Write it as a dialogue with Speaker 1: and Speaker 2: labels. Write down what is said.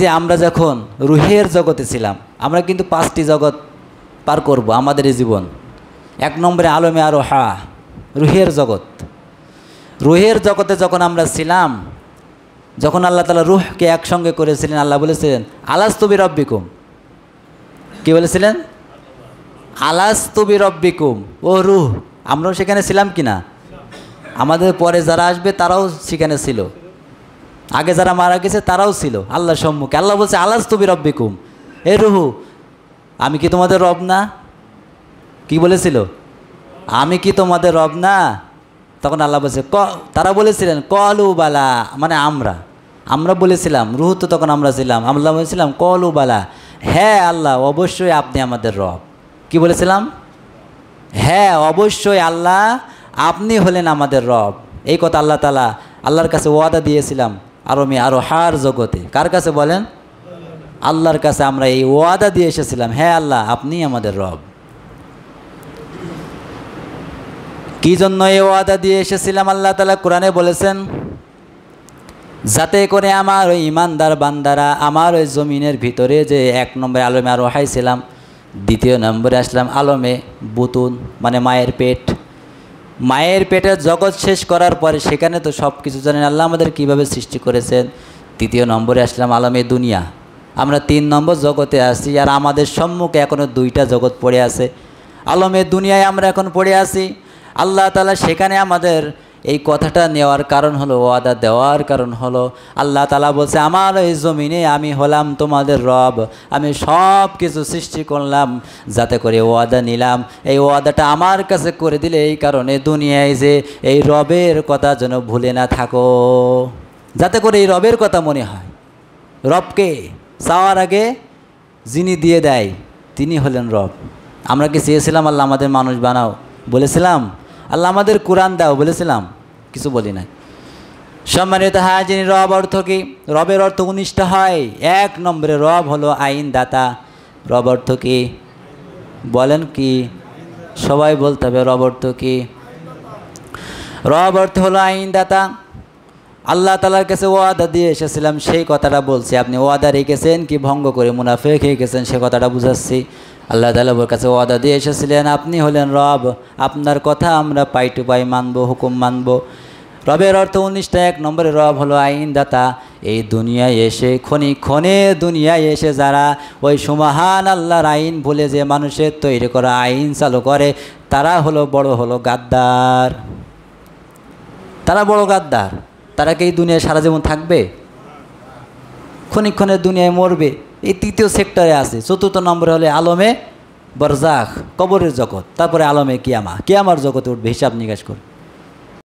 Speaker 1: যে আমরা যখন রুহের জগতে ছিলাম, আমরা কিন্তু 5টি জগৎ পার করব আমাদের এই জীবন। 1 নম্বরে আলমে আরোহা, রুহের জগৎ। রুহের জগতে যখন আমরা ছিলাম, যখন আল্লাহ তাআলা রুহকে একসঙ্গে করেছিলেন, আল্লাহ বলেছিলেন আলাস্তু বিরব্বিকুম। কি বলেছিলেন? আলাস্তু বিরব্বিকুম। ও রুহ, আমরাও সেখানে ছিলাম কি না? আমাদের পরে যারা আসবে তারাও সেখানে ছিল, আগে যারা মারা গেছে তারাও ছিল আল্লাহর সম্মুখে। আল্লাহ বলছে আলাস্তু বিরব্বিকুম, এ রুহু, আমি কি তোমাদের রব না? কি বলেছিল? আমি কি তোমাদের রব না? তখন আল্লাহ বলছে তারা বলেছিলেন কলু বালা, মানে আমরা বলেছিলাম। রুহু তো তখন আমরা ছিলাম। আল্লাহ বলেছিলাম কলু বালা, হ্যাঁ আল্লাহ অবশ্যই আপনি আমাদের রব। কি বলেছিলাম? হ্যাঁ অবশ্যই আল্লাহ আপনি হলেন আমাদের রব। এই কথা আল্লাহ তাআলা আল্লাহর কাছে ওয়াদা দিয়েছিলাম আরোহার জগতে। কার কাছে বলেন? আল্লাহর কাছে আমরা এই ওয়াদা দিয়ে এসেছিলাম, হ্যাঁ আল্লাহ আপনি আমাদের রব। কি জন্য এই ওয়াদা দিয়ে এসেছিলাম? আল্লাহ তাআলা কোরআনে বলেছেন, যাতে করে আমার ওই ইমানদার বান্দারা আমার ওই জমিনের ভিতরে যে 1 নম্বরে আলমে আরোহায় ছিলাম, 2 নম্বরে আসলাম আলমে বুতুন, মানে মায়ের পেট। মায়ের পেটের জগৎ শেষ করার পরে সেখানে তো সব কিছু জানেন আল্লাহ আমাদের কীভাবে সৃষ্টি করেছেন। 3 নম্বরে আসলাম আলমে দুনিয়া। আমরা 3 নম্বর জগতে আসি, আর আমাদের সম্মুখে এখনও 2টা জগৎ পড়ে আছে। আলমে দুনিয়ায় আমরা এখন পড়ে আছি। আল্লাহ তাআলা সেখানে আমাদের এই কথাটা নেওয়ার কারণ হলো, ওয়াদা দেওয়ার কারণ হলো, আল্লাহ তাআলা বলছে আমার এই জমিনে আমি হলাম তোমাদের রব। আমি সব কিছু সৃষ্টি করলাম যাতে করে ওয়াদা নিলাম, এই ওয়াদাটা আমার কাছে করে দিলে এই কারণে দুনিয়ায় যে এই রবের কথা যেন ভুলে না থাকো, যাতে করে এই রবের কথা মনে হয়। রবকে চাওয়ার আগে যিনি দিয়ে দেয় তিনি হলেন রব। আমরা কি চেয়েছিলাম আল্লাহ আমাদের মানুষ বানাও? বলেছিলাম আল্লাহ আমাদের কোরআন দাও? বলেছিলাম? কিছু বলি নাই। সম্মানিত হাজির, রব অর্থ কি? রবের অর্থ 19টা হয়। 1 নম্বরে রব হলো আইন দাতা। রব অর্থ কি বলেন? কি সবাই বলতে হবে রব অর্থ কি? রব অর্থ হলো আইন দাতা। আল্লাহ তাআলার কাছে ওয়াদা দিয়ে এসেছিলাম, সেই কথাটা বলছি। আপনি ওয়াদা রেখেছেন কি ভঙ্গ করে মুনাফিক হয়ে গেছেন সে কথাটা বুঝাচ্ছি। আল্লাহ তাআলার কাছে ওয়াদা দিয়ে এসেছিলেন আপনি হলেন রব, আপনার কথা আমরা পাই টু পাই মানব, হুকুম মানব। রবের অর্থ 19টা। 1 নম্বরে রব হলো আইনদাতা। এই দুনিয়ায় এসে ক্ষণে দুনিয়ায় এসে যারা ওই সুমহান আল্লাহর আইন ভুলে যে মানুষের তৈরি করা আইন চালু করে, তারা হলো গাদ্দার। তারা বড় গাদ্দার। তারা কি এই দুনিয়ায় সারা জীবন থাকবে? ক্ষণে দুনিয়ায় মরবে। এই 3য় সেক্টরে আছে। 4র্থ নম্বরে হলে আলমে বরজাখ, কবরের জগৎ। তারপরে আলমে কিয়ামা, কিয়ামার জগতে উঠবে, হিসাব নিকাশ করে।